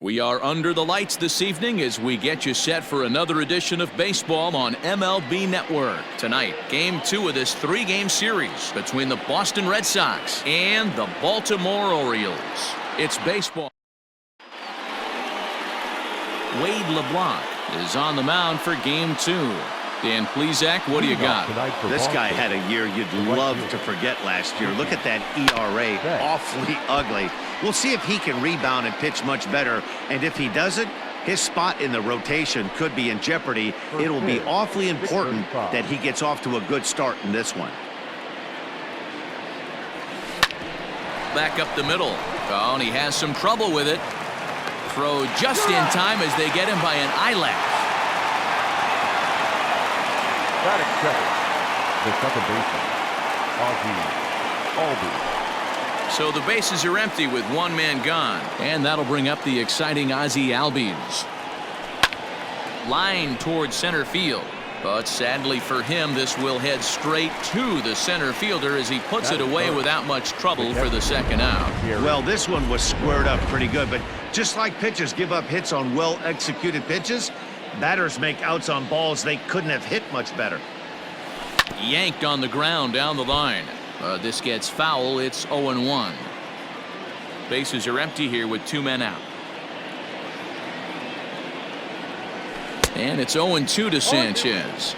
We are under the lights this evening as we get you set for another edition of baseball on MLB Network. Tonight, Game 2 of this 3-game series between the Boston Red Sox and the Baltimore Orioles. It's baseball. Wade LeBlanc is on the mound for Game 2. Dan Plesac, what do you got? This guy had a year you'd love to forget last year. Look at that ERA, awfully ugly. We'll see if he can rebound and pitch much better. And if he doesn't, his spot in the rotation could be in jeopardy. It'll be awfully important that he gets off to a good start in this one. Back up the middle. Oh, and he has some trouble with it. Throw just in time as they get him by an eyelash. Batting second, the second baseman, Ozzie. So the bases are empty with one man gone. And that'll bring up the exciting Ozzie Albies. Line towards center field. But sadly for him, this will head straight to the center fielder as he puts it away without much trouble for the second out. Well, this one was squared up pretty good, but just like pitchers give up hits on well-executed pitches, batters make outs on balls they couldn't have hit much better. Yanked on the ground down the line. This gets foul. It's 0-1. Bases are empty here with two men out. And it's 0-2 to Sanchez.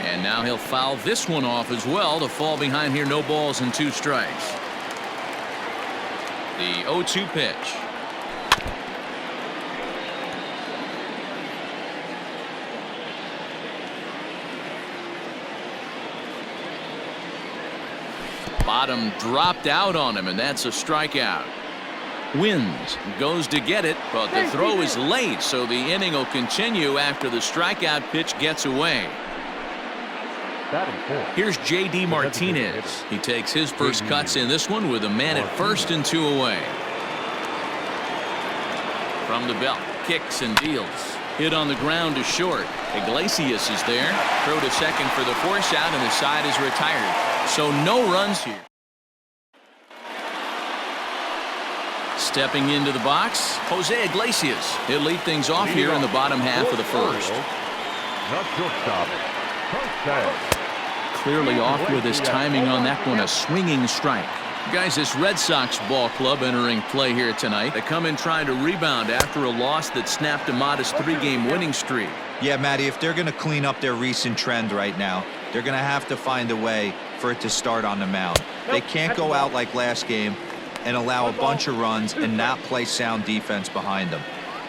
And now he'll foul this one off as well to fall behind here. No balls and 2 strikes. The 0-2 pitch. Bottom dropped out on him, and that's a strikeout. Wins, goes to get it, but the throw is late, so the inning will continue after the strikeout pitch gets away. Here's J.D. Martinez. He takes his first cuts in this one with a man at first and 2 away. From the belt, kicks and deals. Hit on the ground to short. Iglesias is there. Throw to second for the force out, and the side is retired. So no runs here. Stepping into the box, Jose Iglesias. He'll lead things off here in the bottom half of the first. Clearly off with his timing on that one, a swinging strike. Guys, this Red Sox ball club entering play here tonight. They come in trying to rebound after a loss that snapped a modest 3-game winning streak. Yeah, Matty, if they're going to clean up their recent trend right now, they're going to have to find a way for it to start on the mound. They can't go out like last game and allow a bunch of runs and not play sound defense behind them.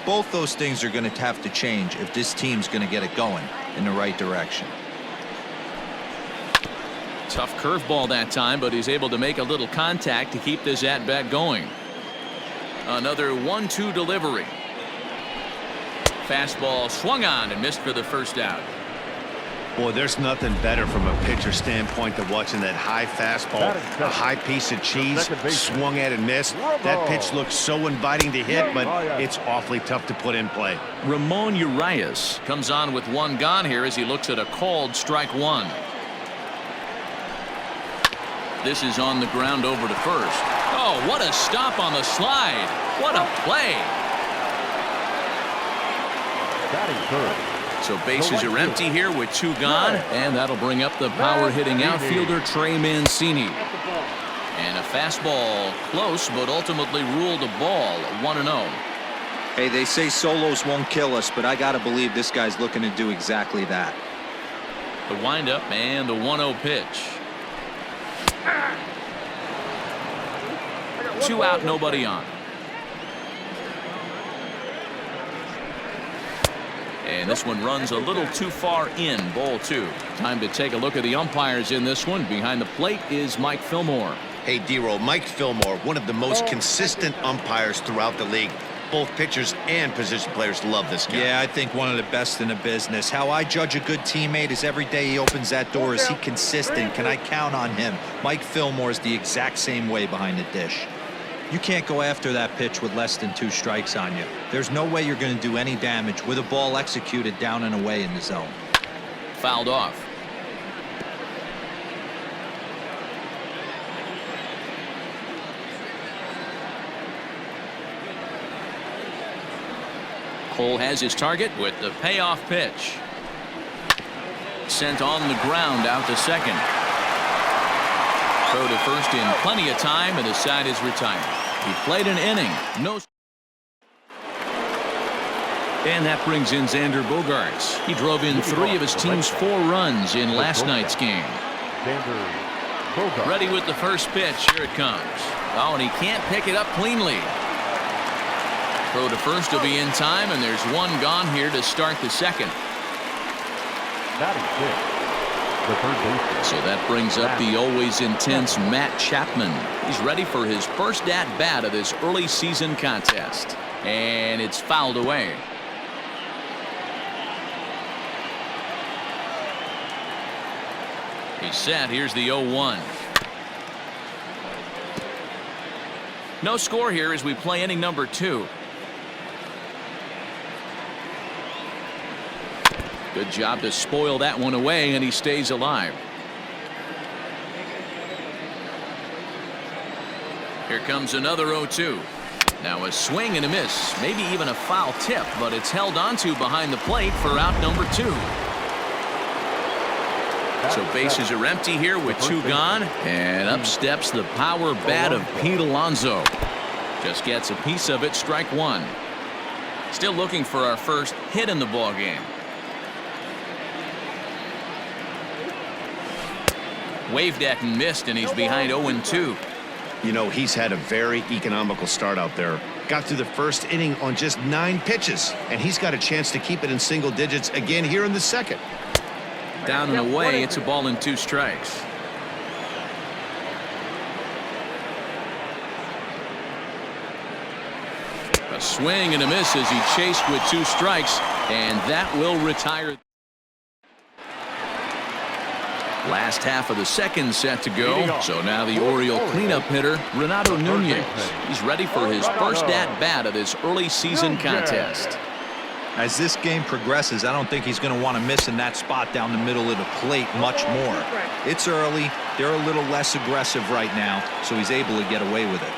Both those things are going to have to change if this team's going to get it going in the right direction. Tough curveball that time, but he's able to make a little contact to keep this at-bat going. Another 1-2 delivery. Fastball swung on and missed for the first out. Boy, there's nothing better from a pitcher standpoint than watching that high fastball, a high piece of cheese, swung at and missed. That pitch looks so inviting to hit, but it's awfully tough to put in play. Ramon Urias comes on with one gone here as he looks at a called strike one. This is on the ground over to first. Oh, what a stop on the slide. What a play. Batting third. So bases are empty here with 2 gone, and that'll bring up the power-hitting outfielder Trey Mancini. And a fastball close, but ultimately ruled a ball, 1-0. Hey, they say solos won't kill us, but I got to believe this guy's looking to do exactly that. The windup and the 1-0 pitch. 2 out, nobody on. And this one runs a little too far in, ball 2. Time to take a look at the umpires in this one. Behind the plate is Mike Fillmore. Hey, D-Roll, Mike Fillmore, one of the most consistent umpires throughout the league. Both pitchers and position players love this guy. Yeah, I think one of the best in the business. How I judge a good teammate is every day he opens that door. Is he consistent? Can I count on him? Mike Fillmore is the exact same way behind the dish. You can't go after that pitch with less than 2 strikes on you. There's no way you're going to do any damage with a ball executed down and away in the zone. Fouled off. Cole has his target with the payoff pitch. Sent on the ground out to second. Throw to first in plenty of time, and the side is retired. He played an inning. No. And that brings in Xander Bogaerts. He drove in 3 of his team's 4 runs in last night's game. Ready with the first pitch. Here it comes. Oh, and he can't pick it up cleanly. Throw to first will be in time, and there's one gone here to start the second. So that brings up the always intense Matt Chapman. He's ready for his first at-bat of this early season contest. And it's fouled away. He's set. Here's the 0-1. No score here as we play inning number 2. Good job to spoil that one away, and he stays alive. Here comes another 0-2. Now a swing and a miss, maybe even a foul tip, but it's held onto behind the plate for out number 2. So bases are empty here with 2 gone, and up steps the power bat of Pete Alonso. Just gets a piece of it, strike 1. Still looking for our first hit in the ball game. Waved at and missed, and he's behind 0-2. You know, he's had a very economical start out there. Got through the first inning on just 9 pitches, and he's got a chance to keep it in single digits again here in the second. Down and away, it's a ball and 2 strikes. A swing and a miss as he chased with 2 strikes, and that will retire. Last half of the second set to go. So now the Oriole cleanup hitter, Renato Nunez. He's ready for his first at-bat of this early season contest. As this game progresses, I don't think he's going to want to miss in that spot down the middle of the plate much more. It's early. They're a little less aggressive right now, so he's able to get away with it.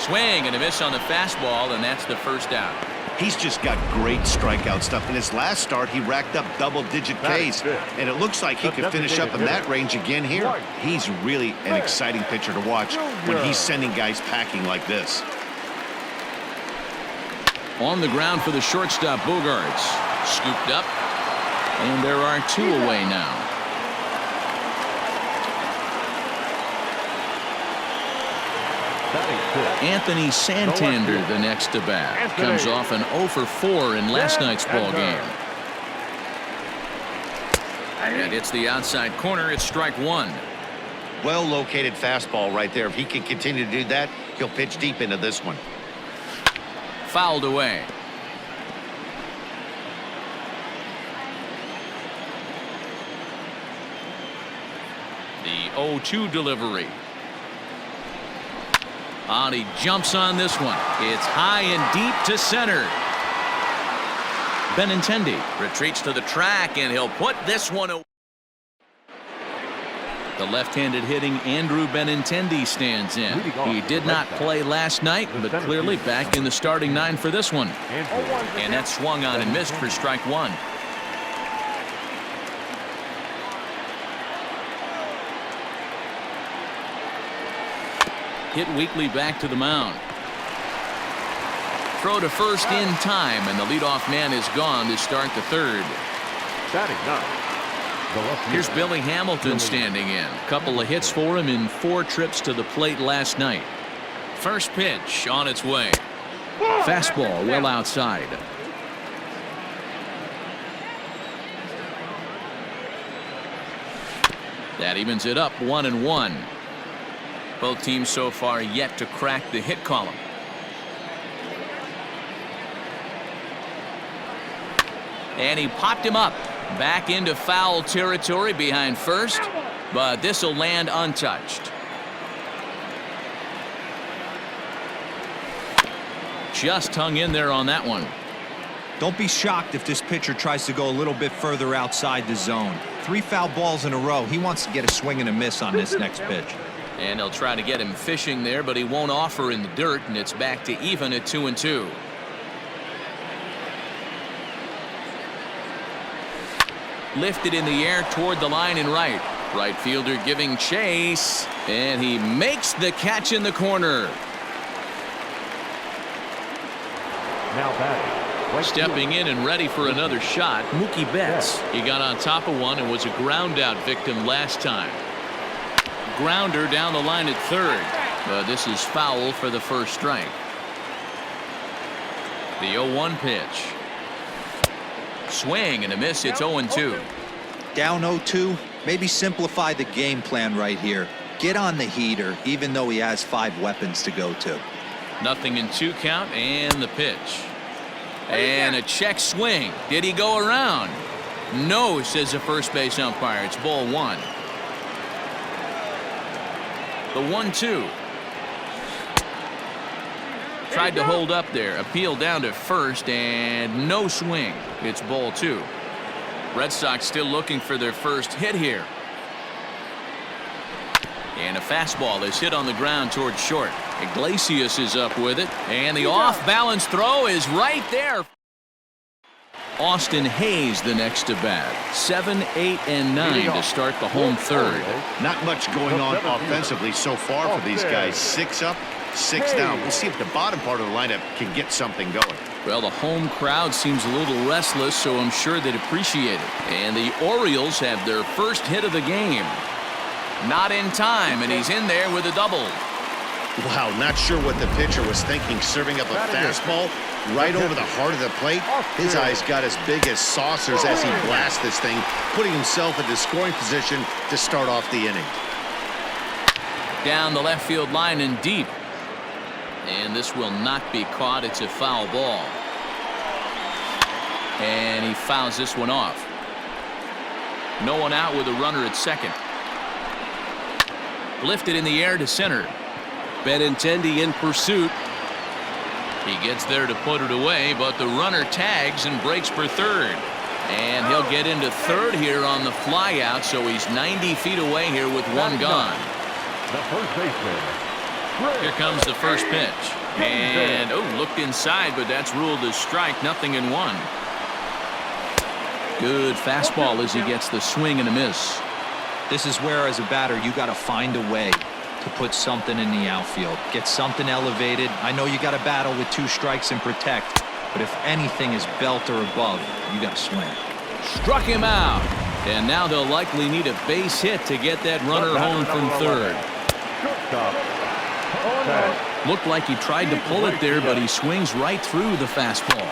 Swing and a miss on the fastball, and that's the first out. He's just got great strikeout stuff. In his last start, he racked up double-digit Ks, and it looks like he could finish up in that range again here. He's really an exciting pitcher to watch when he's sending guys packing like this. On the ground for the shortstop, Bogaerts. Scooped up, and there are 2 away now. Anthony Santander, the next to bat, comes off an 0 for 4 in last night's ball game. And it's the outside corner. It's strike 1. Well-located fastball right there. If he can continue to do that, he'll pitch deep into this one. Fouled away. The 0-2 delivery. And he jumps on this one. It's high and deep to center. Benintendi retreats to the track, and he'll put this one away. The left-handed hitting Andrew Benintendi stands in. He did not play last night, but clearly back in the starting 9 for this one. And that swung on and missed for strike 1. Hit weakly back to the mound. Throw to first in time, and the leadoff man is gone to start the 3rd. Here's Billy Hamilton standing in. A couple of hits for him in 4 trips to the plate last night. First pitch on its way. Fastball well outside. That evens it up 1-1. Both teams so far yet to crack the hit column. And he popped him up. Back into foul territory behind first, but this will land untouched. Just hung in there on that one. Don't be shocked if this pitcher tries to go a little bit further outside the zone. 3 foul balls in a row. He wants to get a swing and a miss on this next pitch. And they'll try to get him fishing there, but he won't offer in the dirt, and it's back to even at 2-2. Lifted in the air toward the line and right. Right fielder giving chase, and he makes the catch in the corner. Now batting. Right Stepping field. in and ready for another shot, Mookie Betts. He got on top of one and was a ground out victim last time. Grounder down the line at third, but this is foul for the first strike. The 0-1 pitch. Swing and a miss. It's 0-2. Down 0-2. Maybe simplify the game plan right here. Get on the heater, even though he has 5 weapons to go to. 0-2 count, and the pitch. And a check swing. Did he go around? No, says the first base umpire. It's ball 1. The 1-2. Tried to hold up there. Appeal down to first, and no swing. It's ball 2. Red Sox still looking for their first hit here. And a fastball is hit on the ground towards short. Iglesias is up with it, and the off-balance throw is right there. Austin Hayes the next to bat. 7, 8, and 9 to start the home third. Not much going on offensively so far for these guys. 6 up, 6 down. We'll see if the bottom part of the lineup can get something going. Well, the home crowd seems a little restless, so I'm sure they'd appreciate it. And the Orioles have their first hit of the game. Not in time, and he's in there with a double. Wow, not sure what the pitcher was thinking, serving up a fastball right over the heart of the plate. His eyes got as big as saucers as he blasts this thing, putting himself into scoring position to start off the inning. Down the left field line and deep. And this will not be caught. It's a foul ball. And he fouls this one off. No one out with a runner at second. Lifted in the air to center. Benintendi in pursuit. He gets there to put it away, but the runner tags and breaks for third. And he'll get into third here on the fly out, so he's 90 feet away here with one gone. The first baseman. Here comes the first pitch. And, looked inside, but that's ruled as strike. 0-1. Good fastball as he gets the swing and a miss. This is where, as a batter, you got to find a way to put something in the outfield. Get something elevated. I know you got to battle with 2 strikes and protect, but if anything is belt or above, you got to swing. Struck him out. And now they'll likely need a base hit to get that runner home from third. Looked like he tried to pull it there, but he swings right through the fastball.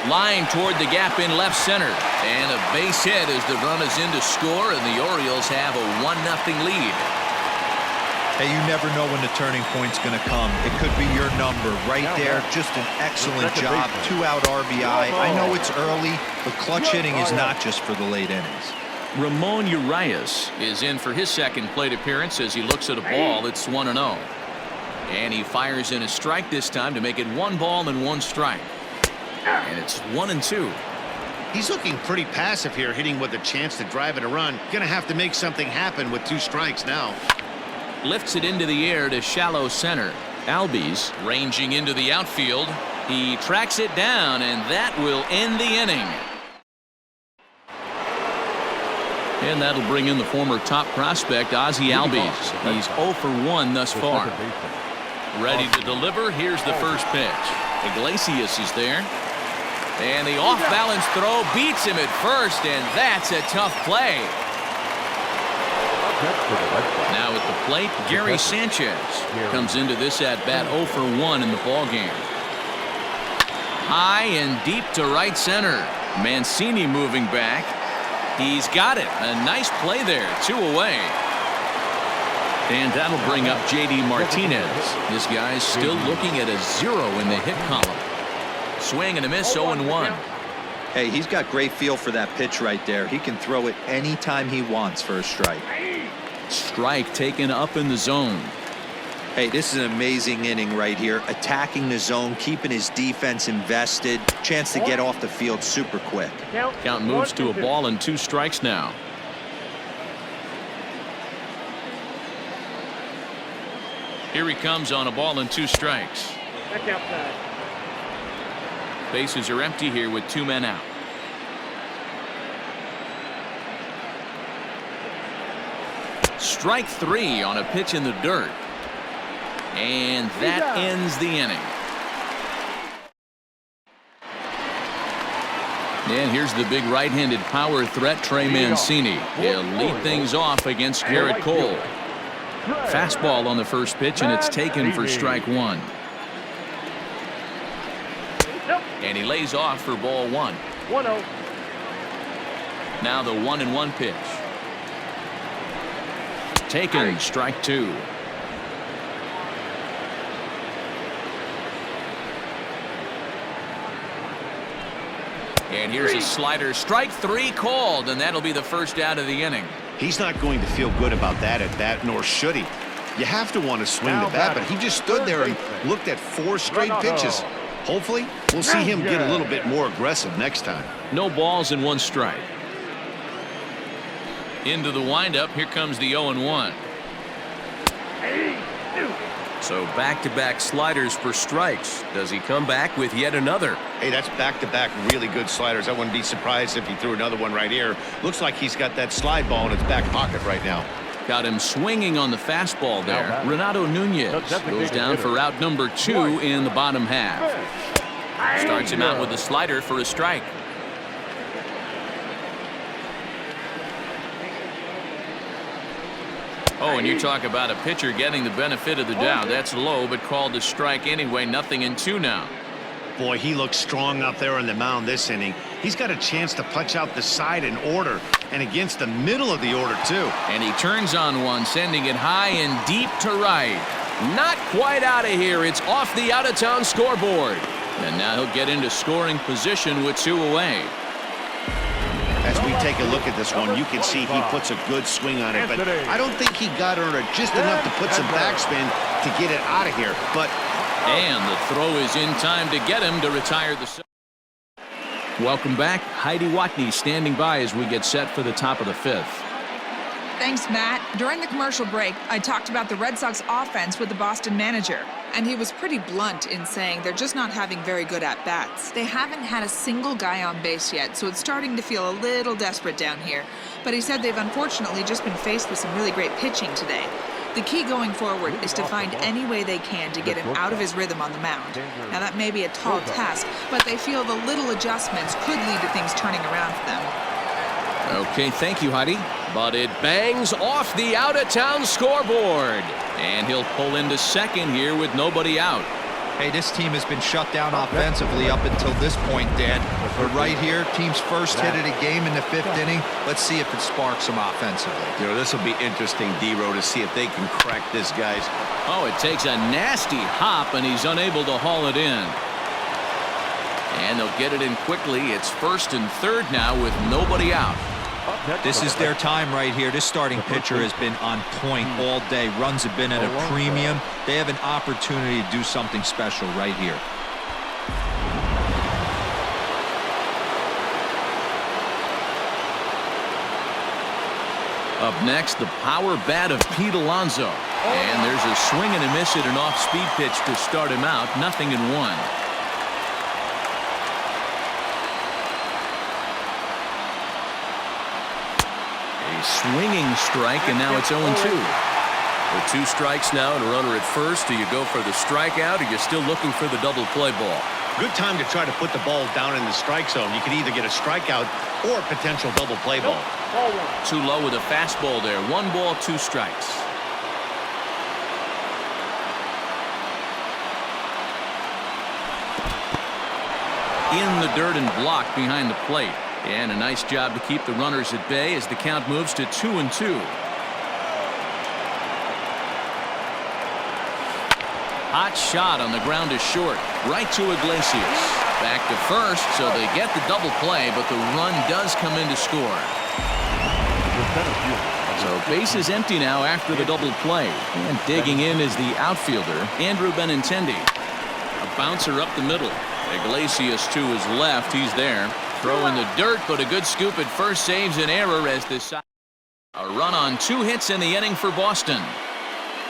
Line toward the gap in left center. And a base hit as the run is in to score, and the Orioles have a 1-0 lead. Hey, you never know when the turning point's going to come. It could be your number right there. Just an excellent job. 2-out RBI. I know it's early, but clutch hitting is not just for the late innings. Ramon Urias is in for his second plate appearance as he looks at a ball. It's 1-0. And he fires in a strike this time to make it 1 ball and 1 strike. And it's 1-2. He's looking pretty passive here, hitting with a chance to drive in a run. Gonna have to make something happen with 2 strikes now. Lifts it into the air to shallow center. Albies ranging into the outfield. He tracks it down, and that will end the inning. And that'll bring in the former top prospect, Ozzie Albies. He's 0 for 1 thus far. Ready to deliver. Here's the first pitch. Iglesias is there. And the off-balance throw beats him at first, and that's a tough play. Now at the plate, Gary Sanchez comes into this at-bat 0 for 1 in the ballgame. High and deep to right center. Mancini moving back. He's got it. A nice play there. 2 away. And that'll bring up J.D. Martinez. This guy's still looking at a 0 in the hit column. Swing and a miss, 0-1. Hey, he's got great feel for that pitch right there. He can throw it anytime he wants for a strike. Strike taken up in the zone. Hey, this is an amazing inning right here. Attacking the zone, keeping his defense invested. Chance to get off the field super quick. Count moves to a ball and 2 strikes now. Here he comes on a ball and 2 strikes. Bases are empty here with 2 men out. Strike 3 on a pitch in the dirt. And that ends the inning. And here's the big right-handed power threat, Trey Mancini. He'll lead things off against Garrett Cole. Fastball on the first pitch, and it's taken for strike 1. And he lays off for ball 1. 1-0. Now the 1-1 pitch. Taken, strike 2. And here's a slider, strike 3 called, and that'll be the first out of the inning. He's not going to feel good about that at bat, nor should he. You have to want to swing the bat, but he just stood there and looked at 4 straight pitches. Hopefully, we'll see him get a little bit more aggressive next time. No balls and 1 strike. Into the windup, here comes the 0-1. So back-to-back sliders for strikes. Does he come back with yet another? Hey, that's back-to-back really good sliders. I wouldn't be surprised if he threw another one right here. Looks like he's got that slide ball in his back pocket right now. Got him swinging on the fastball there. Renato Nunez goes down for out number 2 in the bottom half. Starts him out with a slider for a strike. Oh, and you talk about a pitcher getting the benefit of the doubt. That's low, but called a strike anyway. 0-2 now. Boy, he looks strong out there on the mound this inning. He's got a chance to punch out the side in order, and against the middle of the order, too. And he turns on one, sending it high and deep to right. Not quite out of here. It's off the out-of-town scoreboard. And now he'll get into scoring position with 2 away. As we take a look at this one, you can see he puts a good swing on it, but I don't think he got under it just enough to put some backspin to get it out of here. And the throw is in time to get him to retire the. Welcome back. Heidi Watney standing by as we get set for the top of the 5th. Thanks, Matt. During the commercial break, I talked about the Red Sox offense with the Boston manager, and he was pretty blunt in saying they're just not having very good at-bats. They haven't had a single guy on base yet, so it's starting to feel a little desperate down here. But he said they've unfortunately just been faced with some really great pitching today. The key going forward is to find any way they can to get him out of his rhythm on the mound. Now, that may be a tall task, but they feel the little adjustments could lead to things turning around for them. Okay, thank you, Heidi. But it bangs off the out-of-town scoreboard. And he'll pull into second here with nobody out. Hey, this team has been shut down offensively up until this point, Dan. But right here, team's first hit of the game in the 5th inning. Let's see if it sparks them offensively. You know, this will be interesting, D-Row, to see if they can crack this, guys. Oh, it takes a nasty hop, and he's unable to haul it in. And they'll get it in quickly. It's 1st and 3rd now with nobody out. This is their time right here. This starting pitcher has been on point all day. Runs have been at a premium. They have an opportunity to do something special right here. Up next, the power bat of Pete Alonso. And there's a swing and a miss at an off-speed pitch to start him out. 0-1. Swinging strike, and now it's 0-2. With 2 strikes now and a runner at first. Do you go for the strikeout, or you're still looking for the double play ball? Good time to try to put the ball down in the strike zone. You could either get a strikeout or a potential double play ball. Too low with a fastball there. 1 ball, 2 strikes. In the dirt and blocked behind the plate. And a nice job to keep the runners at bay as the count moves to 2-2. Hot shot on the ground is short. Right to Iglesias. Back to first, so they get the double play, but the run does come in to score. So base is empty now after the double play. And digging in is the outfielder, Andrew Benintendi. A bouncer up the middle. Iglesias to his left. He's there. Throw in the dirt, but a good scoop at first saves an error as this. A run on 2 hits in the inning for Boston.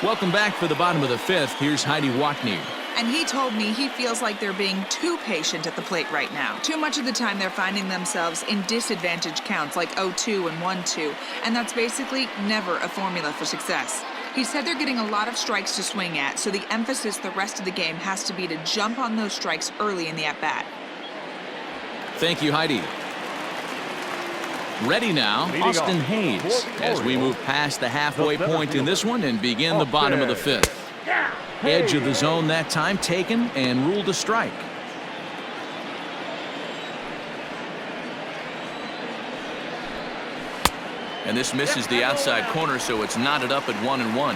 Welcome back for the bottom of the 5th. Here's Heidi Watney. And he told me he feels like they're being too patient at the plate right now. Too much of the time they're finding themselves in disadvantage counts like 0-2 and 1-2, and that's basically never a formula for success. He said they're getting a lot of strikes to swing at, so the emphasis the rest of the game has to be to jump on those strikes early in the at-bat. Thank you, Heidi. Ready now, Austin Hayes, as we move past the halfway point in this one and begin the bottom of the fifth. Edge of the zone that time taken and ruled a strike. And this misses the outside corner, so it's knotted up at 1-1.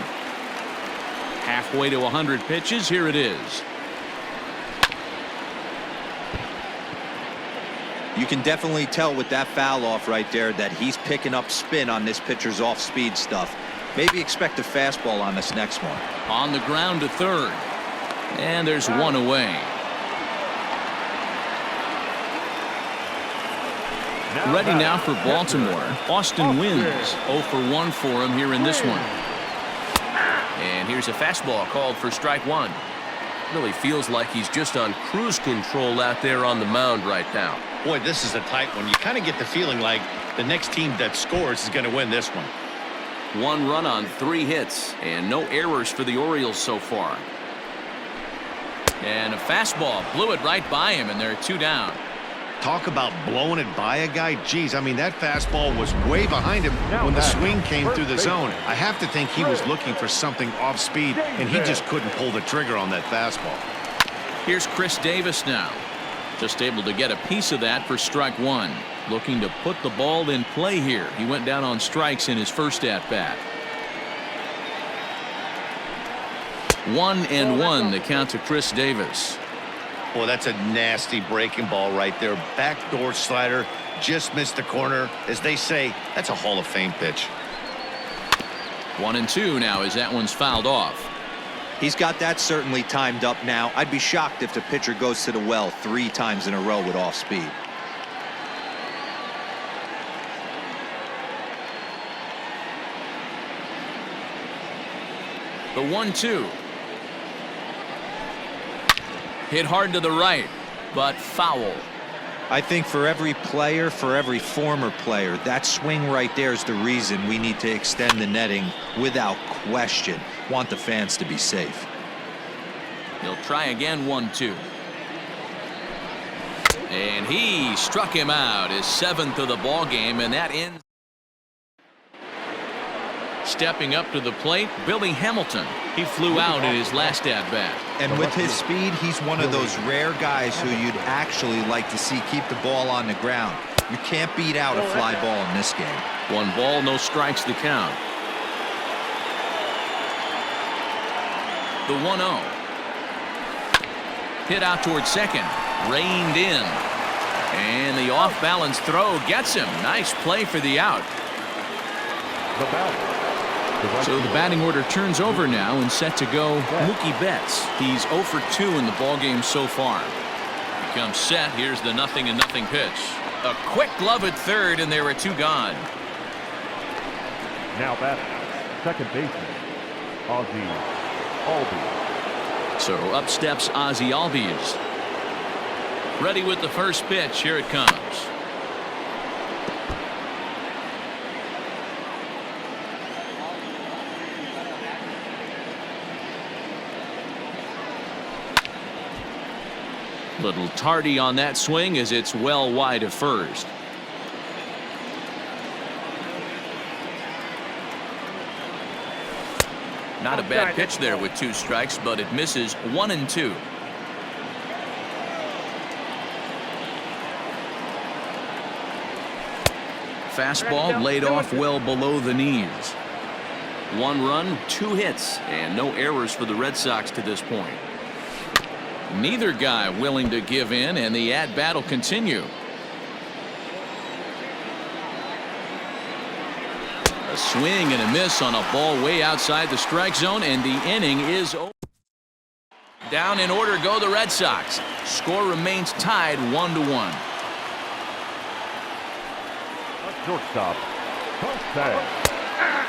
Halfway to 100 pitches, here it is. You can definitely tell with that foul off right there that he's picking up spin on this pitcher's off-speed stuff. Maybe expect a fastball on this next one. On the ground to third. And there's one away. Ready now for Baltimore. Austin wins. 0 for 1 for him here in this one. And here's a fastball called for strike one. Really feels like he's just on cruise control out there on the mound right now. Boy, this is a tight one. You kind of get the feeling like the next team that scores is going to win this one. 1 run on 3 hits and no errors for the Orioles so far. And a fastball blew it right by him, and there are 2 down. Talk about blowing it by a guy. Geez, I mean, that fastball was way behind him when the swing came through the zone. I have to think he was looking for something off speed, and he just couldn't pull the trigger on that fastball. Here's Chris Davis now. Just able to get a piece of that for strike one. Looking to put the ball in play here. He went down on strikes in his first at-bat. 1-1 the count to Chris Davis. Boy, that's a nasty breaking ball right there. Backdoor slider, just missed the corner. As they say, that's a Hall of Fame pitch. 1-2 now as that one's fouled off. He's got that certainly timed up now. I'd be shocked if the pitcher goes to the well 3 times in a row with off speed. The 1-2. Hit hard to the right, but foul. I think for every player, for every former player, that swing right there is the reason we need to extend the netting without question. Want the fans to be safe. He'll try again. 1-2. And he struck him out, his 7th of the ball game, and that ends. Stepping up to the plate, Billy Hamilton. He flew out in his last at-bat. And with his speed, he's one of those rare guys who you'd actually like to see keep the ball on the ground. You can't beat out a fly ball in this game. 1 ball, no strikes the count. The 1-0. Hit out towards second. Reined in. And the off-balance throw gets him. Nice play for the out. So the batting order turns over now and set to go Mookie Betts. He's 0 for 2 in the ballgame so far. He comes set. Here's the 0-0 pitch. A quick glove at third, and there are 2 gone. Now batting, second baseman, Ozzie Albies. So up steps Ozzie Albies. Ready with the first pitch. Here it comes. Little tardy on that swing as it's well wide of first. Not a bad pitch there with 2 strikes, but it misses. 1-2. Fastball laid off well below the knees. 1 run, 2 hits, and no errors for the Red Sox to this point. Neither guy willing to give in, and the at-bat will continue. A swing and a miss on a ball way outside the strike zone, and the inning is over. Down in order go the Red Sox. Score remains tied 1-1. Shortstop, Jose.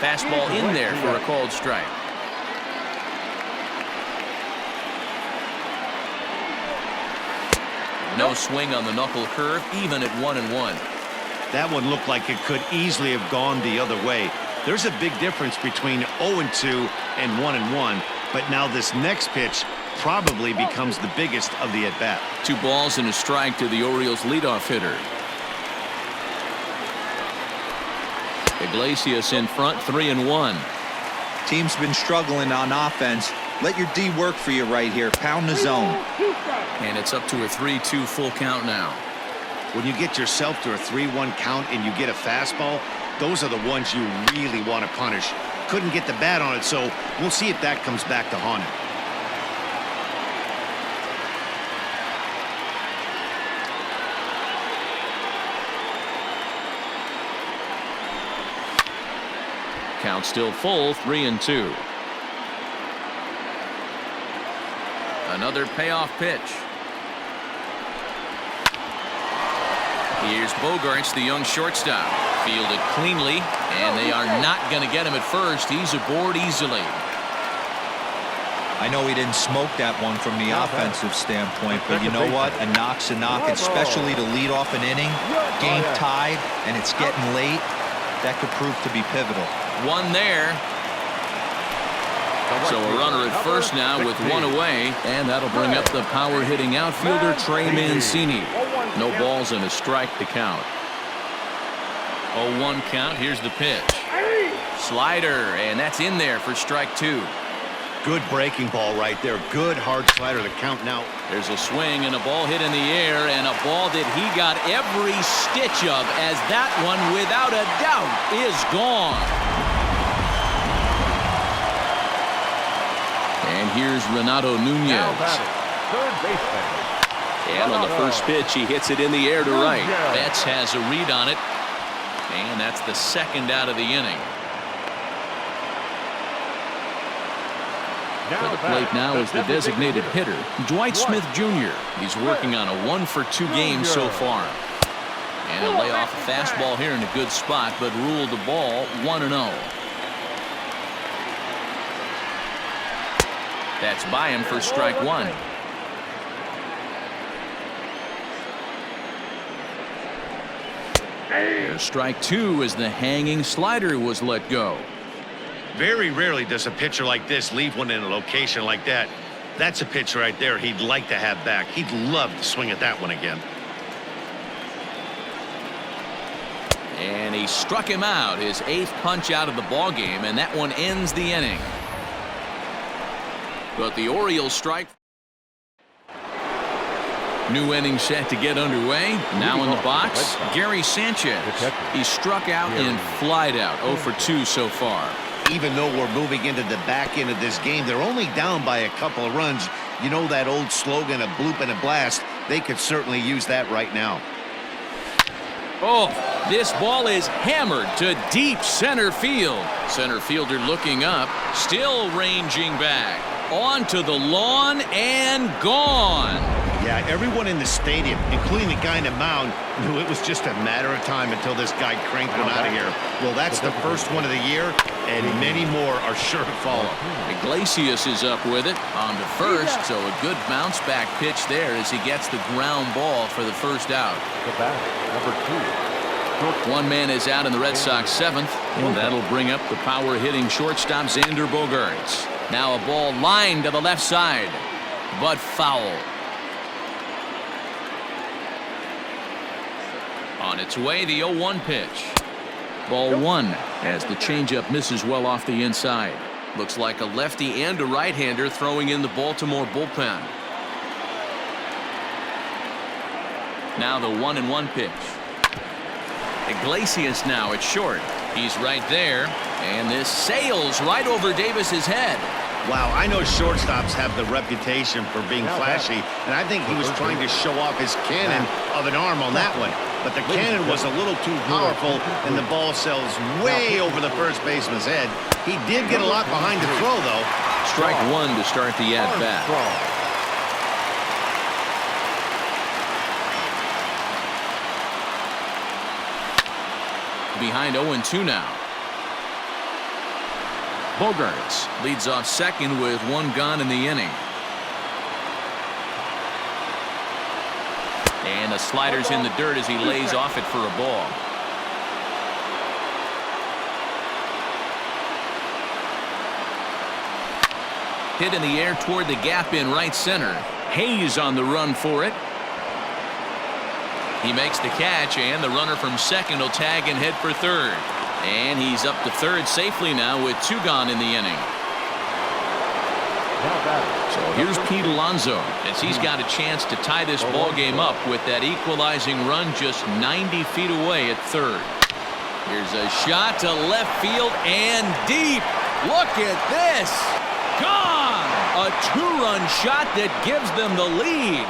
Fastball in there for a called strike. No swing on the knuckle curve, even at 1-1. That one looked like it could easily have gone the other way. There's a big difference between 0-2 and 1-1, but now this next pitch probably becomes the biggest of the at-bat. 2 balls and a strike to the Orioles leadoff hitter. Iglesias in front, 3-1. Team's been struggling on offense. Let your D work for you right here. Pound the zone. And it's up to a 3-2 full count now. When you get yourself to a 3-1 count and you get a fastball, those are the ones you really want to punish. Couldn't get the bat on it, so we'll see if that comes back to haunt him. Count still full, 3-2. Another payoff pitch. Here's Bogaerts, the young shortstop. Fielded cleanly, and they are not going to get him at first. He's aboard easily. I know he didn't smoke that one from the offensive standpoint, but you know what? A knock's a knock, especially to lead off an inning. Game tied, and it's getting late. That could prove to be pivotal. One there. So a runner at first now with 1 away, and that'll bring up the power-hitting outfielder Trey Mancini. No balls and a strike to count. 0-1 count. Here's the pitch. Slider, and that's in there for strike 2. Good breaking ball right there. Good hard slider to count now. There's a swing and a ball hit in the air, and a ball that he got every stitch of, as that one, without a doubt, is gone. And here's Renato Nunez. Third baseman. And on the first pitch, he hits it in the air to right. Betts has a read on it, and that's the second out of the inning. To the plate now is the designated hitter, Dwight Smith Jr. He's working on a 1-for-2 game so far. And he'll lay off a fastball here in a good spot, but ruled the ball 1-0. That's by him for strike 1. There's strike 2 as the hanging slider was let go. Very rarely does a pitcher like this leave one in a location like that. That's a pitch right there he'd like to have back. He'd love to swing at that one again. And he struck him out, his 8th punch out of the ball game, and that one ends the inning. But the Orioles strike. New inning set to get underway. Now in the box, Gary Sanchez. He struck out and flied out. 0-for-2 so far. Even though we're moving into the back end of this game, they're only down by a couple of runs. You know that old slogan, a bloop and a blast. They could certainly use that right now. Oh, this ball is hammered to deep center field. Center fielder looking up, still ranging back. Onto the lawn and gone. Yeah, everyone in the stadium, including the guy in the mound, knew it was just a matter of time until this guy cranked one out of here. Well, that's the first one of the year, and many more are sure to follow. Iglesias is up with it on to first, so a good bounce back pitch there as he gets the ground ball for the first out. The bat, number 2. One man is out in the Red Sox 7th, and that'll bring up the power-hitting shortstop Xander Bogaerts. Now a ball lined to the left side, but foul. On its way, the 0-1 pitch. Ball 1 as the changeup misses well off the inside. Looks like a lefty and a right-hander throwing in the Baltimore bullpen. Now the 1-1 pitch. Iglesias now at short. He's right there, and this sails right over Davis's head. Wow, I know shortstops have the reputation for being flashy, and I think he was trying to show off his cannon of an arm on that one. But the cannon was a little too powerful, and the ball sails way over the first baseman's head. He did get a lot behind the throw, though. Strike 1 to start the at-bat. Behind 0-2 now. Bogaerts leads off second with 1 gone in the inning. And the slider's in the dirt as he lays off it for a ball. Hit in the air toward the gap in right center. Hayes on the run for it. He makes the catch, and the runner from second will tag and head for third. And he's up to third safely now with 2 gone in the inning. So here's Pete Alonso as he's got a chance to tie this ball game up with that equalizing run just 90 feet away at third. Here's a shot to left field and deep. Look at this. Gone! A 2-run shot that gives them the lead.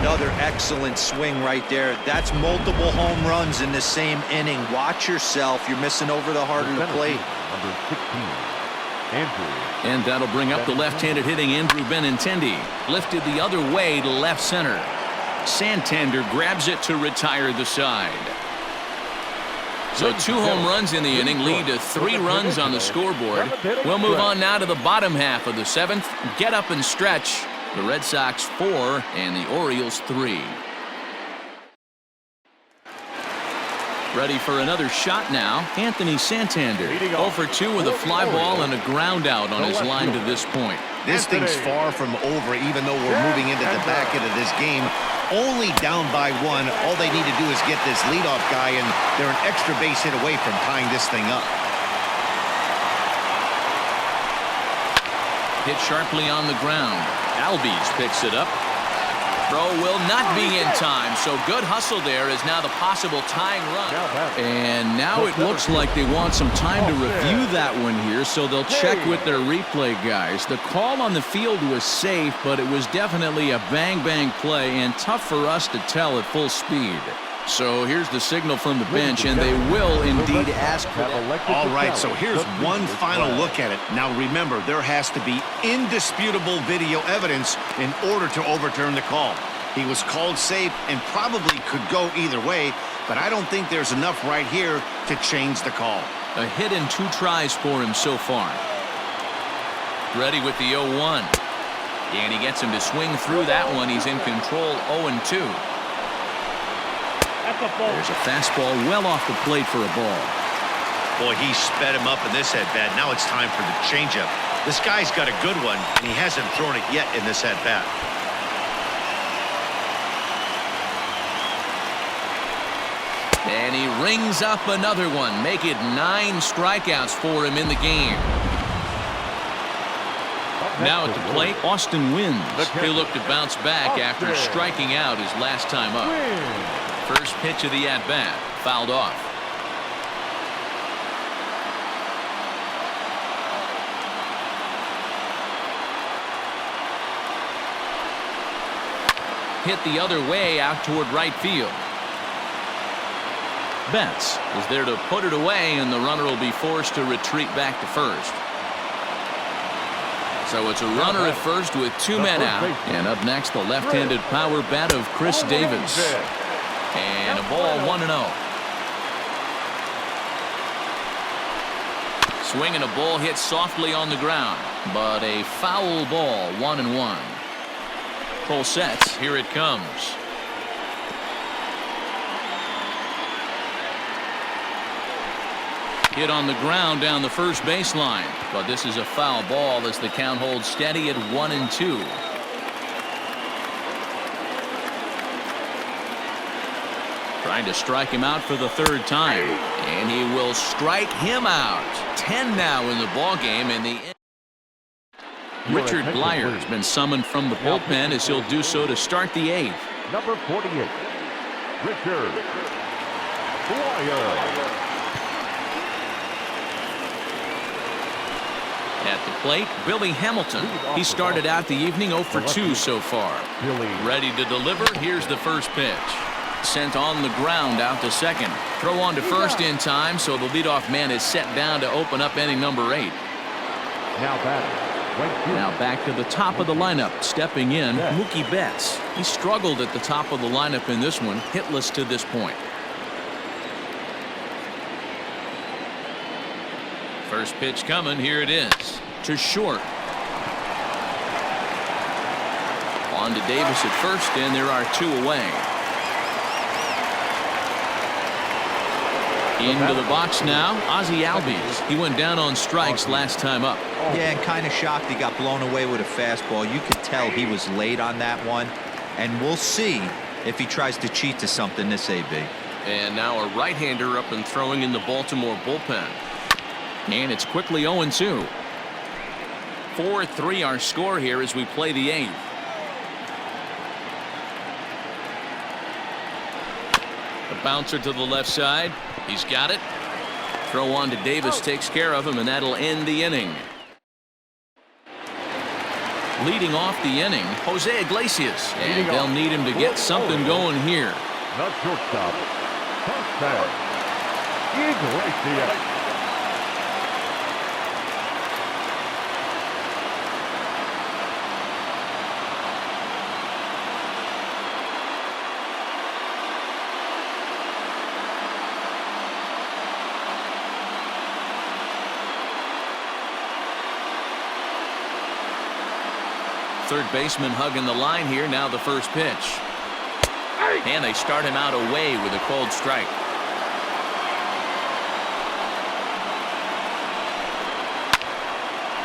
Another excellent swing right there. That's multiple home runs in the same inning. Watch yourself. You're missing over the heart of the plate. Number 16, Andrew. And that'll bring up the left-handed hitting Andrew Benintendi. Lifted the other way to left center. Santander grabs it to retire the side. So 2 home runs in the inning lead to 3 runs on the scoreboard. We'll move on now to the bottom half of the 7th. Get up and stretch. The Red Sox 4 and the Orioles 3. Ready for another shot now. Anthony Santander 0 for 2 with a fly ball and a ground out on his line to this point. This thing's far from over, even though we're moving into the back end of this game. Only down by 1. All they need to do is get this leadoff guy, and they're an extra base hit away from tying this thing up. Hit sharply on the ground. Albies picks it up. Throw will not be in time, so good hustle there is now the possible tying run. And now it looks like they want some time to review that one here, so they'll check with their replay guys. The call on the field was safe, but it was definitely a bang-bang play and tough for us to tell at full speed. So here's the signal from the bench, and they will indeed ask for that. All right, so here's one final look at it. Now remember, there has to be indisputable video evidence in order to overturn the call. He was called safe and probably could go either way, but I don't think there's enough right here to change the call. A hit in 2 tries for him so far. Ready with the 0-1. And he gets him to swing through that one. He's in control 0-2. There's a fastball well off the plate for a ball. Boy, he sped him up in this at-bat. Now it's time for the changeup. This guy's got a good one, and he hasn't thrown it yet in this at-bat. And he rings up another one. Make it 9 strikeouts for him in the game. Now at the plate, Austin Wynns. He'll look to bounce back after striking out his last time up. First pitch of the at-bat, fouled off. Hit the other way out toward right field. Betts is there to put it away, and the runner will be forced to retreat back to first. So it's a runner at first with 2 men out. And up next, the left-handed power bat of Chris Davis. And a ball 1-0. Swing and a ball hit softly on the ground, but a foul ball, 1-1. Full sets, here it comes. Hit on the ground down the first baseline, but this is a foul ball as the count holds steady at 1-2. Trying to strike him out for the 3rd time, and he will strike him out. 10 now in the ball game, and the Richard Blyer has been summoned from the bullpen as he'll do so to start the 8th. Number 48, Richard Blyer. At the plate, Billy Hamilton. He started out the evening 0 for 2 so far. Ready to deliver. Here's the first pitch. Sent on the ground out to second. Throw on to first in time, so the leadoff man is set down to open up inning number 8. Now back to the top of the lineup. Stepping in, Mookie Betts. He struggled at the top of the lineup in this one, hitless to this point. First pitch coming, here it is. To short. On to Davis at first, and there are 2 away. Into the box now, Ozzie Albies. He went down on strikes last time up. Yeah, and kind of shocked he got blown away with a fastball. You could tell he was late on that one. And we'll see if he tries to cheat to something this AB. And now a right-hander up and throwing in the Baltimore bullpen. And it's quickly 0-2. 4-3 our score here as we play the 8th. The bouncer to the left side. He's got it. Throw on to Davis takes care of him, and that'll end the inning. Leading off the inning, Jose Iglesias. And they'll need him to get something going here. Not shortstop. Iglesias. Third baseman hugging the line here. Now the first pitch. And they start him out away with a cold strike.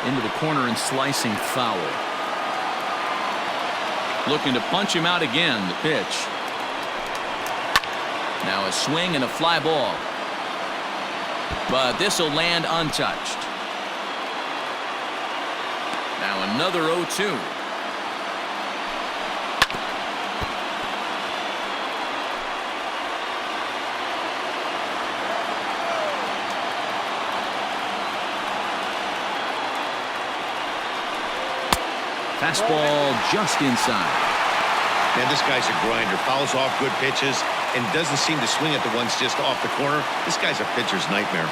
Into the corner and slicing foul. Looking to punch him out again. The pitch. Now a swing and a fly ball. But this will land untouched. Now another 0-2. Fastball just inside. Man, this guy's a grinder. Fouls off good pitches and doesn't seem to swing at the ones just off the corner. This guy's a pitcher's nightmare.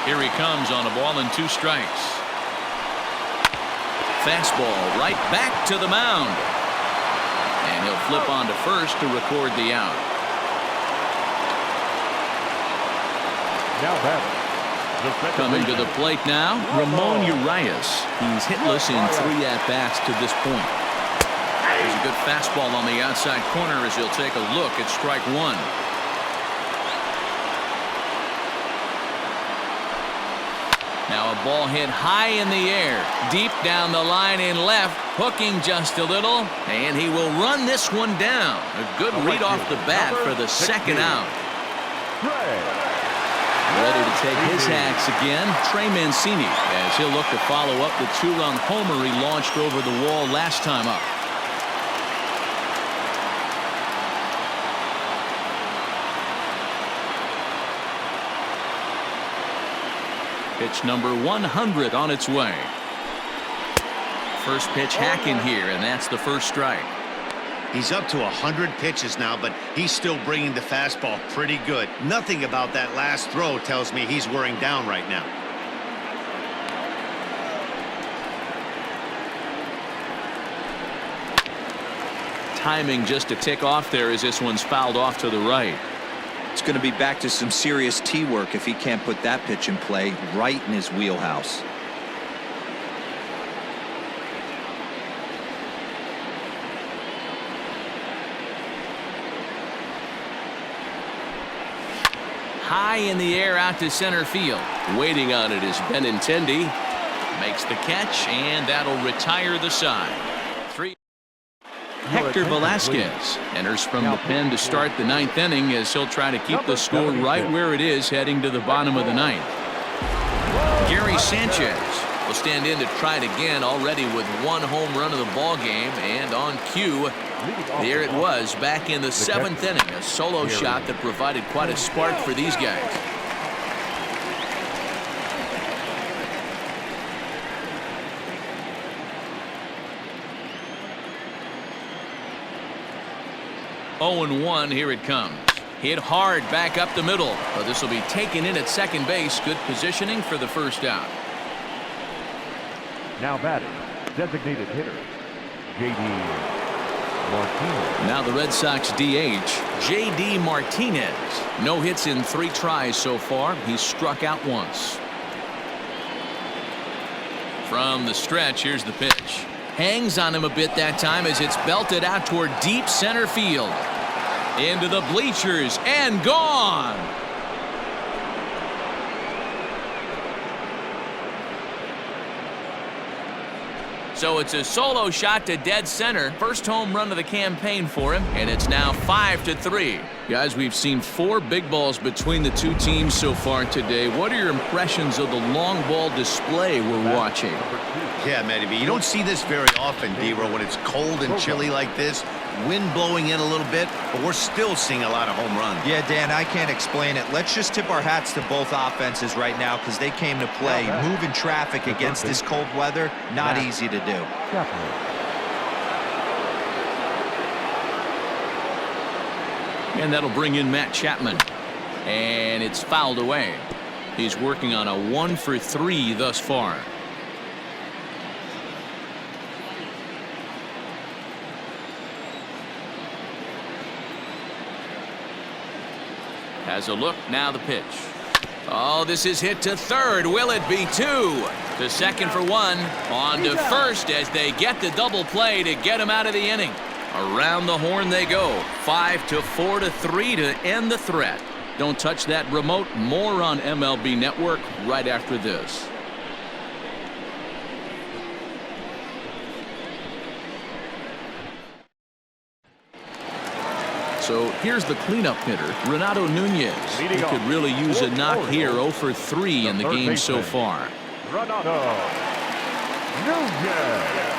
Here he comes on a ball and 2 strikes. Fastball right back to the mound. And he'll flip on to first to record the out. Now batting. Coming to the plate now, Ramon Urias. He's hitless in 3 at-bats to this point. There's a good fastball on the outside corner as he'll take a look at strike 1. Now a ball hit high in the air, deep down the line in left, hooking just a little, and he will run this one down. A good read off the bat for the second out. Ready to take his hacks again, Trey Mancini, as he'll look to follow up the 2-run homer he launched over the wall last time up. Pitch number 100 on its way. First pitch hacking here, and that's the first strike. He's up to 100 pitches now, but he's still bringing the fastball pretty good. Nothing about that last throw tells me he's wearing down right now. Timing just a tick off there as this one's fouled off to the right. It's going to be back to some serious tee work if he can't put that pitch in play right in his wheelhouse. High in the air out to center field. Waiting on it is Benintendi. Makes the catch, and that'll retire the side. 3. Hector Velasquez enters from the pen to start the 9th inning as he'll try to keep the score right where it is heading to the bottom of the 9th. Gary Sanchez will stand in to try it again, already with 1 home run of the ball game, and on cue, there it was back in the 7th inning, a solo shot that provided quite a spark for these guys. Oh and 1, here it comes. Hit hard back up the middle, but this will be taken in at second base. Good positioning for the first out. Now batting, designated hitter, J.D. Martinez. Now the Red Sox DH, J.D. Martinez. No hits in 3 tries so far. He's struck out once. From the stretch, here's the pitch. Hangs on him a bit that time as it's belted out toward deep center field. Into the bleachers and gone. So it's a solo shot to dead center. First home run of the campaign for him, and it's now 5-3. Guys, we've seen 4 big balls between the two teams so far today. What are your impressions of the long ball display we're watching? Yeah, Matty B, you don't see this very often, D-Row, when it's cold and chilly like this. Wind blowing in a little bit, but we're still seeing a lot of home runs. Yeah, Dan, I can't explain it. Let's just tip our hats to both offenses right now because they came to play. Moving traffic against this cold weather, not easy to do. And that'll bring in Matt Chapman. And it's fouled away. He's working on a 1-for-3 thus far. Has a look, now the pitch. Oh, this is hit to third. Will it be 2? To second for 1. On to first as they get the double play to get him out of the inning. Around the horn they go. 5-4-3 to end the threat. Don't touch that remote. More on MLB Network right after this. So here's the cleanup hitter, Renato Nunez. He could really use a knock here. 0-for-3 in the game so far. Renato Nunez.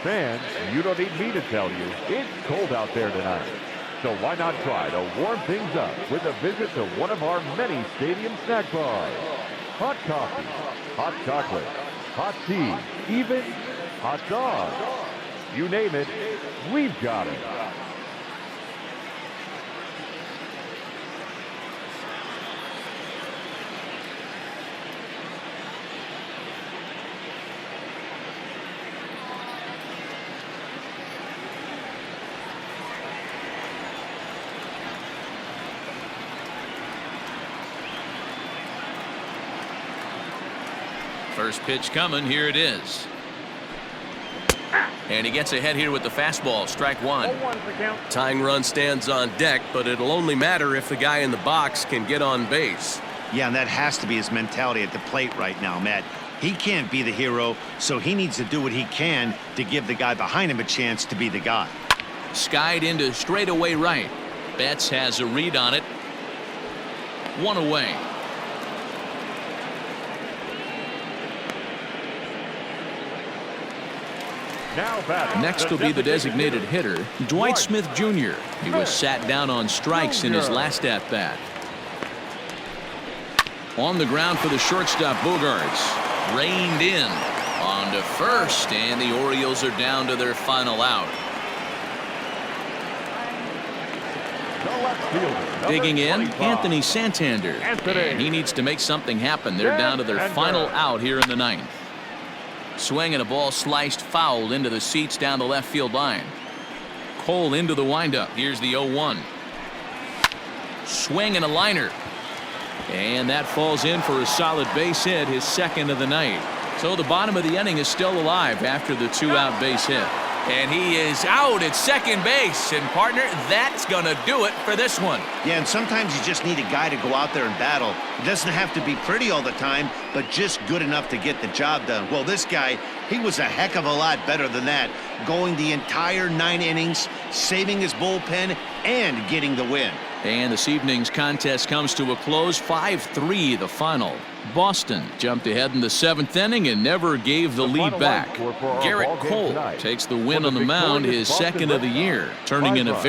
Fans, you don't need me to tell you, it's cold out there tonight. So why not try to warm things up with a visit to one of our many stadium snack bars. Hot coffee, hot chocolate, hot tea, even hot dogs. You name it, we've got it. First pitch coming. Here it is. And he gets ahead here with the fastball. Strike 1. Tying run stands on deck, but it'll only matter if the guy in the box can get on base. Yeah, and that has to be his mentality at the plate right now, Matt. He can't be the hero, so he needs to do what he can to give the guy behind him a chance to be the guy. Skied into straightaway right. Betts has a read on it. 1 away. Next will be the designated hitter, Dwight Smith Jr. He was sat down on strikes in his last at-bat. On the ground for the shortstop, Bogarts. Reined in. On to first, and the Orioles are down to their final out. the left fielder, number Digging in, 25. Anthony Santander. And he needs to make something happen. They're down to their final out here in the ninth. Swing and a ball sliced foul into the seats down the left field line. Cole into the windup. Here's the 0-1. Swing and a liner. And that falls in for a solid base hit, his second of the night. So the bottom of the inning is still alive after the 2-out base hit. And he is out at second base. And, partner, that's going to do it for this one. Yeah, and sometimes you just need a guy to go out there and battle. It doesn't have to be pretty all the time, but just good enough to get the job done. Well, this guy, he was a heck of a lot better than that, going the entire 9 innings, saving his bullpen, and getting the win. And this evening's contest comes to a close, 5-3 the final. Boston jumped ahead in the 7th inning and never gave the lead back. Garrett Cole takes the win on the mound, his second of the year, turning in a very